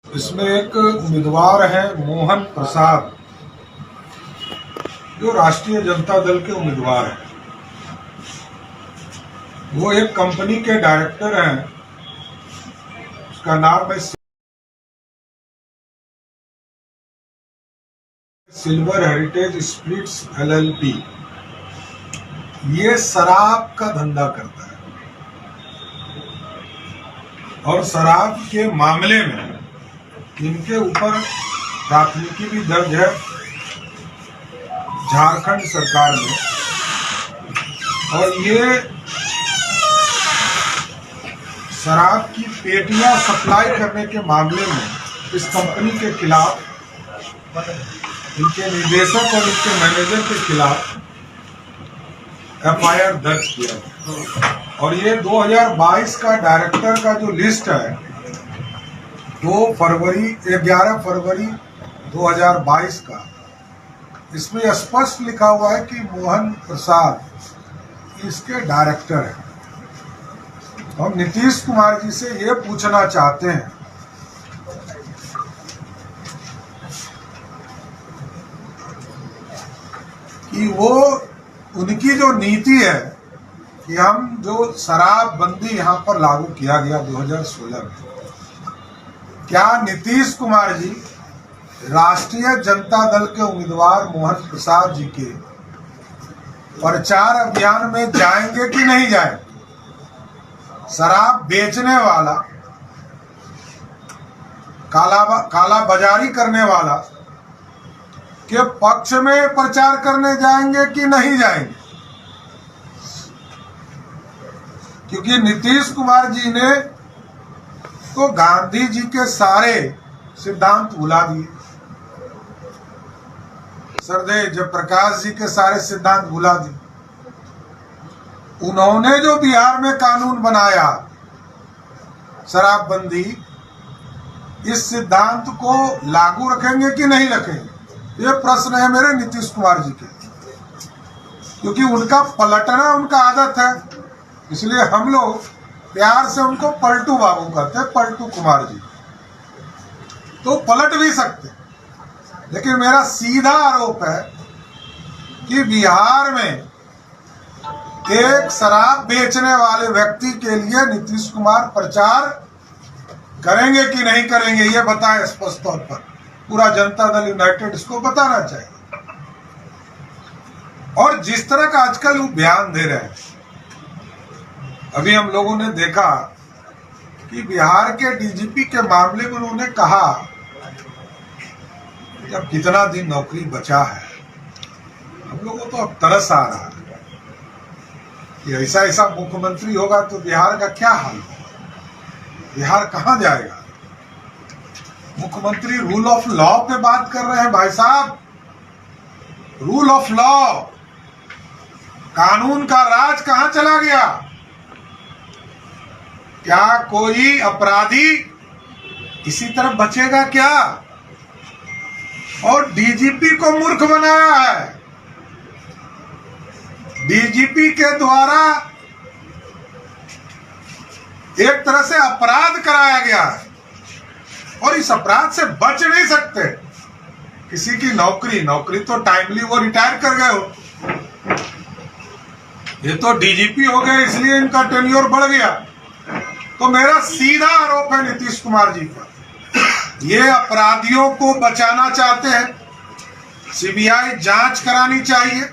इसमें एक उम्मीदवार है मोहन प्रसाद, जो राष्ट्रीय जनता दल के उम्मीदवार हैं। वो एक कंपनी के डायरेक्टर हैं, उसका नाम है सिल्वर हेरिटेज स्पिरिट्स LLP। ये शराब का धंधा करता है और शराब के मामले में इनके ऊपर प्राथमिकी भी दर्ज है झारखंड सरकार में। और ये शराब की पेटियां सप्लाई करने के मामले में इस कंपनी के खिलाफ, इनके निदेशक और इनके मैनेजर के खिलाफ FIR दर्ज किया गया। और ये 2022 का डायरेक्टर का जो लिस्ट है 11 फरवरी 2022 का, इसमें स्पष्ट लिखा हुआ है कि मोहन प्रसाद इसके डायरेक्टर हैं। हम नीतीश कुमार जी से ये पूछना चाहते हैं कि वो उनकी जो नीति है कि हम जो शराबबंदी यहाँ पर लागू किया गया 2016 में, क्या नीतीश कुमार जी राष्ट्रीय जनता दल के उम्मीदवार मोहन प्रसाद जी के प्रचार अभियान में जाएंगे कि नहीं जाएंगे? शराब बेचने वाला, काला बाजारी करने वाला के पक्ष में प्रचार करने जाएंगे कि नहीं जाएंगे? क्योंकि नीतीश कुमार जी ने तो गांधी जी के सारे सिद्धांत भुला दिए, सरदेव जयप्रकाश जी के सारे सिद्धांत भुला दिए। उन्होंने जो बिहार में कानून बनाया शराबबंदी, इस सिद्धांत को लागू रखेंगे कि नहीं रखेंगे? ये प्रश्न है मेरे नीतीश कुमार जी के, क्योंकि उनका पलटना उनका आदत है। इसलिए हम लोग प्यार से उनको पलटू बाबू कहते हैं, पलटू कुमार जी। तो पलट भी सकते, लेकिन मेरा सीधा आरोप है कि बिहार में एक शराब बेचने वाले व्यक्ति के लिए नीतीश कुमार प्रचार करेंगे कि नहीं करेंगे, ये बताएं स्पष्ट तौर पर। पूरा जनता दल यूनाइटेड इसको बताना चाहिए। और जिस तरह का आजकल वो बयान दे रहे हैं, अभी हम लोगों ने देखा कि बिहार के DGP के मामले में उन्होंने कहा कि अब कितना दिन नौकरी बचा है। हम लोगों को तो अब तरस आ रहा है कि ऐसा ऐसा मुख्यमंत्री होगा तो बिहार का क्या हाल होगा, बिहार कहां जाएगा? मुख्यमंत्री रूल ऑफ लॉ पे बात कर रहे हैं। भाई साहब, रूल ऑफ लॉ, कानून का राज कहां चला गया? क्या कोई अपराधी इसी तरफ बचेगा क्या? और DGP को मूर्ख बनाया है। DGP के द्वारा एक तरह से अपराध कराया गया है और इस अपराध से बच नहीं सकते। किसी की नौकरी तो टाइमली वो रिटायर कर गए हो, ये तो DGP हो गए, इसलिए इनका टेन्योर बढ़ गया। तो मेरा सीधा आरोप है नीतीश कुमार जी पर, ये अपराधियों को बचाना चाहते हैं। CBI जांच करानी चाहिए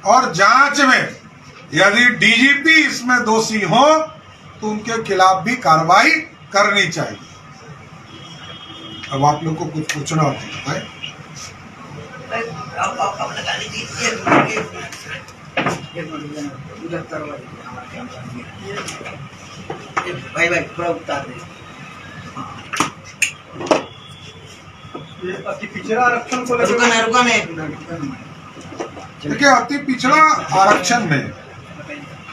और जांच में यदि DGP इसमें दोषी हो तो उनके खिलाफ भी कार्रवाई करनी चाहिए। अब आप लोग को कुछ पूछना होता है भाई थोड़ा उतार दे। अति पिछड़ा आरक्षण को देखिए, अति पिछड़ा आरक्षण में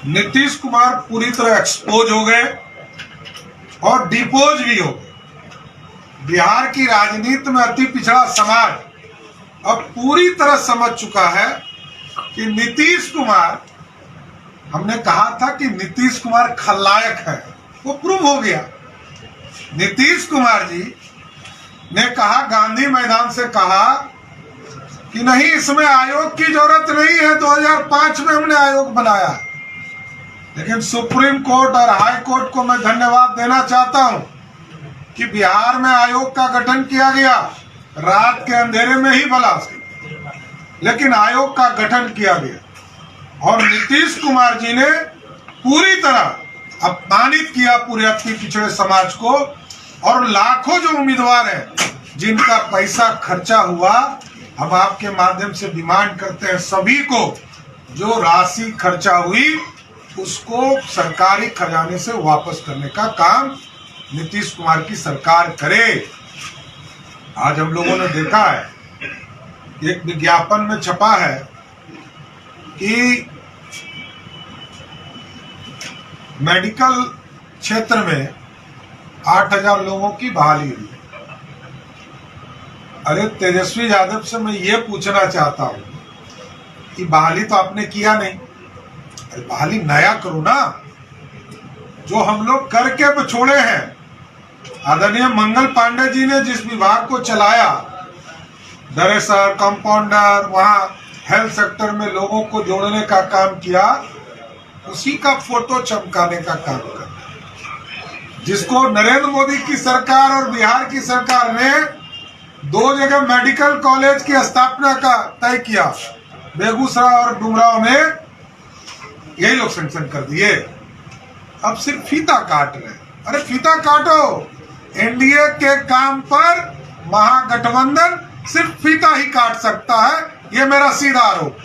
नीतीश कुमार पूरी तरह एक्सपोज हो गए और डिपोज भी हो गए। बिहार की राजनीति में अति पिछड़ा समाज अब पूरी तरह समझ चुका है कि नीतीश कुमार, हमने कहा था कि नीतीश कुमार खलनायक है, वो प्रूव हो गया। नीतीश कुमार जी कहा, गांधी मैदान से कहा कि नहीं, इसमें आयोग की जरूरत नहीं है, 2005 में हमने आयोग बनाया। लेकिन सुप्रीम कोर्ट और हाई कोर्ट को मैं धन्यवाद देना चाहता हूं कि बिहार में आयोग का गठन किया गया, रात के अंधेरे में ही भला, लेकिन आयोग का गठन किया गया। और नीतीश कुमार जी ने पूरी तरह अपमानित किया पूरे अति पिछड़े समाज को, और लाखों जो उम्मीदवार हैं जिनका पैसा खर्चा हुआ, हम आपके माध्यम से डिमांड करते हैं सभी को, जो राशि खर्चा हुई उसको सरकारी खजाने से वापस करने का काम नीतीश कुमार की सरकार करे। आज हम लोगों ने देखा है, एक विज्ञापन में छपा है कि मेडिकल क्षेत्र में 8,000 लोगों की बहाली हुई। अरे तेजस्वी यादव से मैं ये पूछना चाहता हूं कि बहाली तो आपने किया नहीं, अरे बहाली नया करो ना। जो हम लोग करके छोड़े हैं, आदरणीय मंगल पांडे जी ने जिस विभाग को चलाया, दरेसर, कंपाउंडर, वहां हेल्थ सेक्टर में लोगों को जोड़ने का काम किया, उसी का फोटो चमकाने का काम कर, जिसको नरेंद्र मोदी की सरकार और बिहार की सरकार ने 2 जगह मेडिकल कॉलेज की स्थापना का तय किया, बेगूसराय और डुमराव में, यही लोग सैंक्शन कर दिए। अब सिर्फ फीता काट रहे। अरे फीता काटो, एनडीए के काम पर महागठबंधन सिर्फ फीता ही काट सकता है, ये मेरा सीधा आरोप।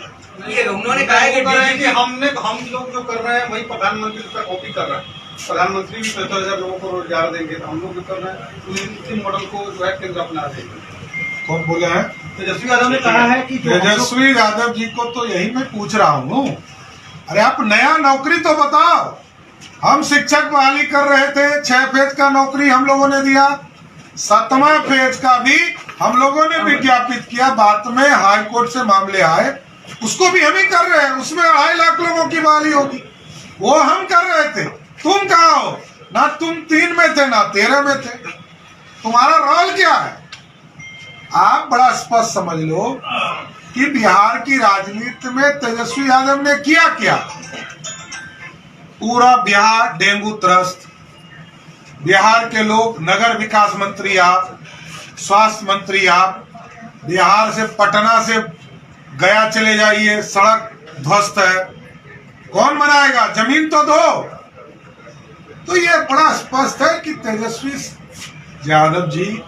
ये उन्होंने कहा है कि हम लोग जो कर रहे हैं वही प्रधानमंत्री उसका कॉपी कर रहे हैं। प्रधानमंत्री भी 75,000 लोगों को रोजगार देंगे, तो हम लोग भी कर रहे हैं, उसी मॉडल को जो है केंद्र अपना देंगे। कौन बोले हैं? तेजस्वी यादव ने कहा है कि तेजस्वी यादव जी को तो यही मैं पूछ रहा हूँ, अरे आप नया नौकरी तो बताओ। हम शिक्षक बहाली कर रहे थे, 6 फेज का नौकरी हम लोगों ने दिया, 7वां फेज का भी हम लोगों ने विज्ञापित किया। बाद में हाई कोर्ट से मामले आए, उसको भी हम ही कर रहे हैं, उसमें 2.5 लाख लोगों की बहाली होगी, वो हम कर रहे थे। तुम कहाँ हो? ना तुम 3 में थे ना 13 में थे, तुम्हारा रोल क्या है? आप बड़ा स्पष्ट समझ लो कि बिहार की राजनीति में तेजस्वी यादव ने किया क्या। पूरा बिहार डेंगू त्रस्त, बिहार के लोग, नगर विकास मंत्री आप, स्वास्थ्य मंत्री आप, बिहार से पटना से गया चले जाइए, सड़क ध्वस्त है, कौन बनाएगा? जमीन तो दो। तो ये बड़ा स्पष्ट है कि तेजस्वी यादव जी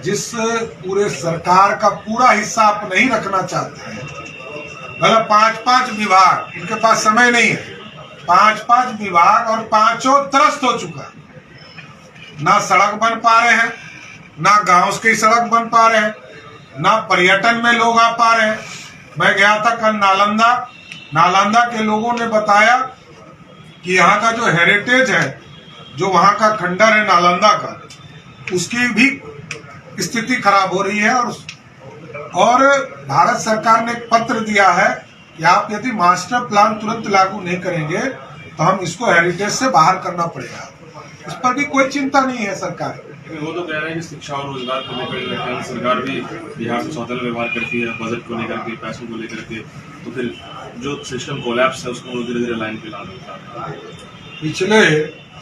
जिस पूरे सरकार का पूरा हिस्सा आप नहीं रखना चाहते हैं, मतलब 5-5 विभाग, इनके पास समय नहीं है, 5-5 विभाग और 5 त्रस्त हो चुका, ना सड़क बन पा रहे हैं, ना गांव की सड़क बन पा रहे हैं, ना पर्यटन में लोग आ पा रहे हैं। मैं गया था कल नालंदा के लोगों ने बताया कि यहाँ का जो हेरिटेज है, जो वहाँ का खंडर है नालंदा का, उसकी भी स्थिति खराब हो रही है। और भारत सरकार ने एक पत्र दिया है कि आप यदि मास्टर प्लान तुरंत लागू नहीं करेंगे तो हम इसको हेरिटेज से बाहर करना पड़ेगा। इस पर भी कोई चिंता नहीं है सरकार। वो तो कह रहे हैं कि शिक्षा और रोजगार को लेकर सरकार भी बिहार से सौतेला व्यवहार करती है, बजट को लेकर के, पैसों को लेकर के, तो फिर जो सिस्टम कोलैप्स है उसको धीरे धीरे लाइन पे लाना। पिछले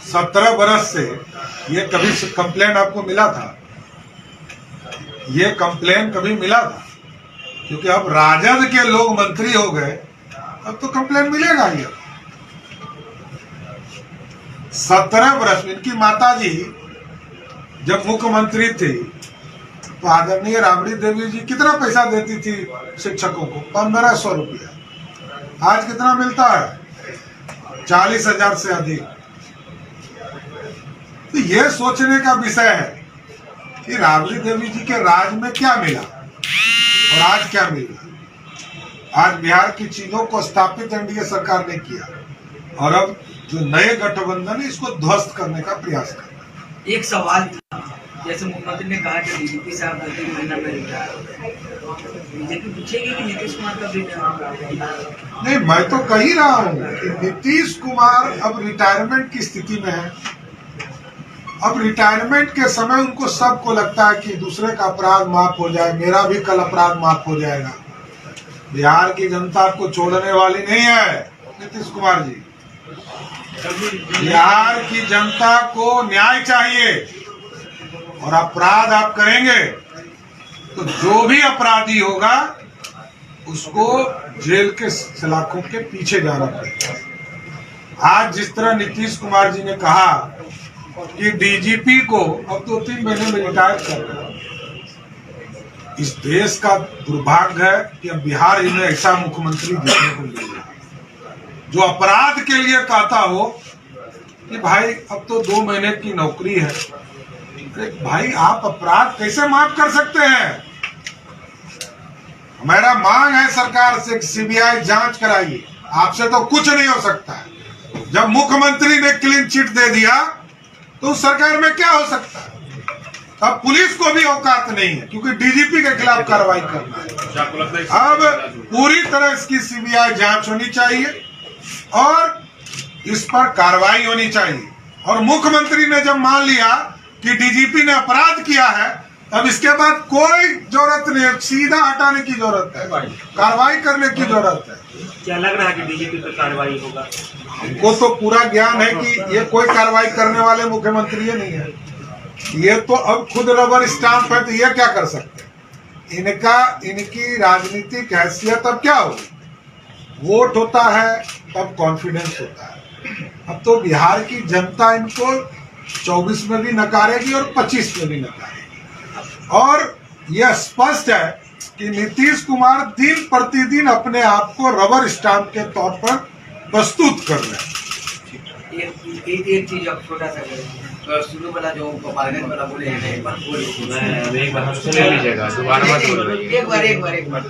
17 बरस से ये कभी कंप्लेन आपको मिला था? ये कंप्लेन कभी मिला था? क्योंकि अब राजद के लोग मंत्री हो गए, अब तो कंप्लेन मिलेगा ही। 17 बरस, इनकी माताजी जब मुख्यमंत्री थी तो आदरणीय राबड़ी देवी जी कितना पैसा देती थी शिक्षकों को? 1500 रुपया। आज कितना मिलता है? 40,000 से अधिक। तो ये सोचने का विषय है कि राबड़ी देवी जी के राज में क्या मिला और आज क्या मिला। आज बिहार की चीजों को स्थापित एनडीए सरकार ने किया, और अब जो नए गठबंधन है इसको ध्वस्त करने का प्रयास कर रहा है। एक सवाल था, जैसे मुख्यमंत्री ने कहा कि डीजीपी साहब 2-3 महीना में रिटायर, बीजेपी पूछेगी कि नीतीश कुमार कब रिटायर? नहीं, मैं तो कह ही रहा हूँ कि नीतीश कुमार अब रिटायरमेंट की स्थिति में है। अब रिटायरमेंट के समय उनको सबको लगता है कि दूसरे का अपराध माफ हो जाए, मेरा भी कल अपराध माफ हो जाएगा। बिहार की जनता आपको छोड़ने वाली नहीं है नीतीश कुमार जी। बिहार की जनता को न्याय चाहिए और अपराध आप करेंगे तो जो भी अपराधी होगा उसको जेल के सलाखों के पीछे जाना पड़ेगा। आज जिस तरह नीतीश कुमार जी ने कहा कि डीजीपी को अब 2-3 महीने में रिटायर कर रहे हैं, इस देश का दुर्भाग्य है कि अब बिहार ही में ऐसा मुख्यमंत्री देखने को मिल रहा है जो अपराध के लिए कहता हो कि भाई अब तो 2 महीने की नौकरी है। भाई आप अपराध कैसे माफ कर सकते हैं? हमारा मांग है सरकार से सीबीआई जांच कराइए, आपसे तो कुछ नहीं हो सकता है। जब मुख्यमंत्री ने क्लीन चिट दे दिया तो उस सरकार में क्या हो सकता है? अब पुलिस को भी औकात नहीं है क्योंकि डीजीपी के खिलाफ कार्रवाई करना है। अब पूरी तरह इसकी सीबीआई जांच होनी चाहिए और इस पर कार्रवाई होनी चाहिए। और मुख्यमंत्री ने जब मान लिया कि डीजीपी ने अपराध किया है, अब इसके बाद कोई जरूरत नहीं है, सीधा हटाने की जरूरत है, कार्रवाई करने की जरूरत है। क्या लग रहा है कि डीजीपी पर कार्रवाई होगा? हमको तो पूरा ज्ञान है कि ये कोई कार्रवाई करने वाले मुख्यमंत्री ये नहीं है। ये तो अब खुद रबर स्टाम्प है, तो ये क्या कर सकते हैं? इनकी राजनीतिक हैसियत अब क्या होगी? वोट होता है तब कॉन्फिडेंस होता है। अब तो बिहार की जनता इनको 24 में भी नकारेगी और 25 में भी नकारेगी। और यह स्पष्ट है कि नीतीश कुमार दिन प्रतिदिन अपने आप को रबर स्टाम्प के तौर पर प्रस्तुत कर रहे हैं। एक चीज अब छोटा सा करें, शुरू वाला जो पार्लियामेंट वाला बोले हैं, एक बार एक बार हमसे ले लीजिएगा, दोबारा मत बोलो। एक बार